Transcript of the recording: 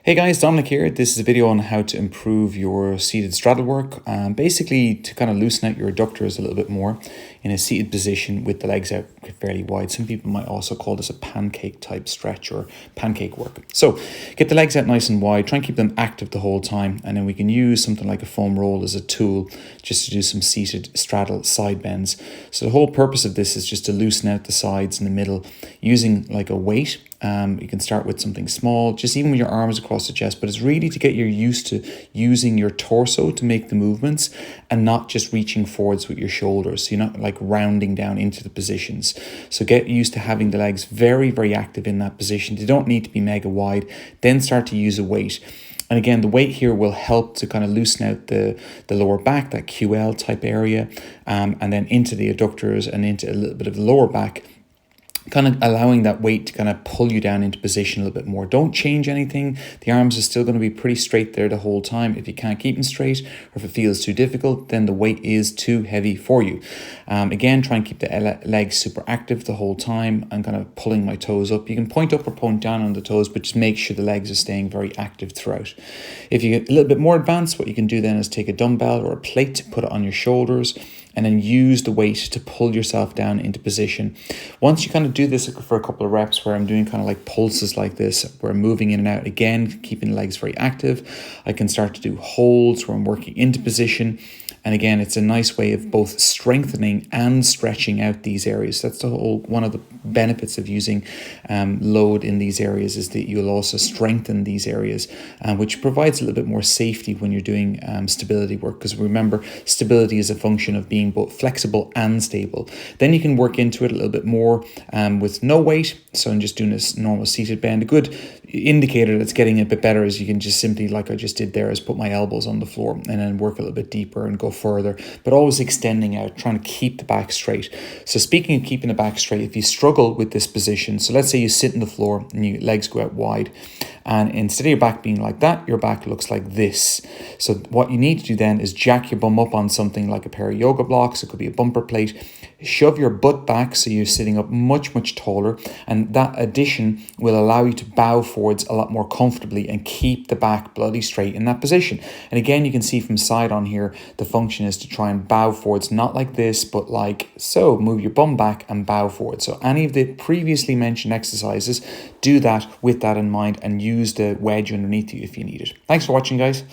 Hey guys, Dominic here. This is a video on how to improve your seated straddle work, basically to kind of loosen out your adductors a little bit more in a seated position with the legs out fairly wide. Some people might also call this a pancake type stretch or pancake work. So get the legs out nice and wide, try and keep them active the whole time, and then we can use something like a foam roll as a tool just to do some seated straddle side bends. So the whole purpose of this is just to loosen out the sides in the middle using like a weight. You can start with something small, just even with your arms across the chest, but it's really to get you used to using your torso to make the movements and not just reaching forwards with your shoulders. So you're not like rounding down into the positions. So get used to having the legs very, very active in that position. They don't need to be mega wide. Then start to use a weight. And again, the weight here will help to kind of loosen out the lower back, that QL type area, and then into the adductors and into a little bit of the lower back, kind of allowing that weight to kind of pull you down into position a little bit more. Don't change anything. The arms are still going to be pretty straight there the whole time. If you can't keep them straight, or if it feels too difficult, then the weight is too heavy for you. Again, try and keep the legs super active the whole time. I'm kind of pulling my toes up. You can point up or point down on the toes, but just make sure the legs are staying very active throughout. If you get a little bit more advanced, what you can do then is take a dumbbell or a plate, put it on your shoulders, and then use the weight to pull yourself down into position. Once you kind of do this for a couple of reps where I'm doing kind of like pulses like this, where I'm moving in and out, again, keeping the legs very active, I can start to do holds where I'm working into position. And again, it's a nice way of both strengthening and stretching out these areas. That's the whole one of the benefits of using load in these areas, is that you'll also strengthen these areas, which provides a little bit more safety when you're doing stability work. Because remember, stability is a function of being both flexible and stable. Then you can work into it a little bit more with no weight. So I'm just doing this normal seated bend. A good indicator that's getting a bit better is you can just simply, like I just did there, is put my elbows on the floor and then work a little bit deeper and go further, but always extending out, trying to keep the back straight. So speaking of keeping the back straight, if you struggle with this position, so let's say you sit on the floor and your legs go out wide, and instead of your back being like that, your back looks like this. So what you need to do then is jack your bum up on something like a pair of yoga blocks. It could be a bumper plate. Shove your butt back so you're sitting up much, much taller, and that addition will allow you to bow forwards a lot more comfortably and keep the back bloody straight in that position. And again, you can see from side on here, the function is to try and bow forwards, not like this, but like so. Move your bum back and bow forward. So any of the previously mentioned exercises, do that with that in mind and use the wedge underneath you if you need it. Thanks for watching, guys.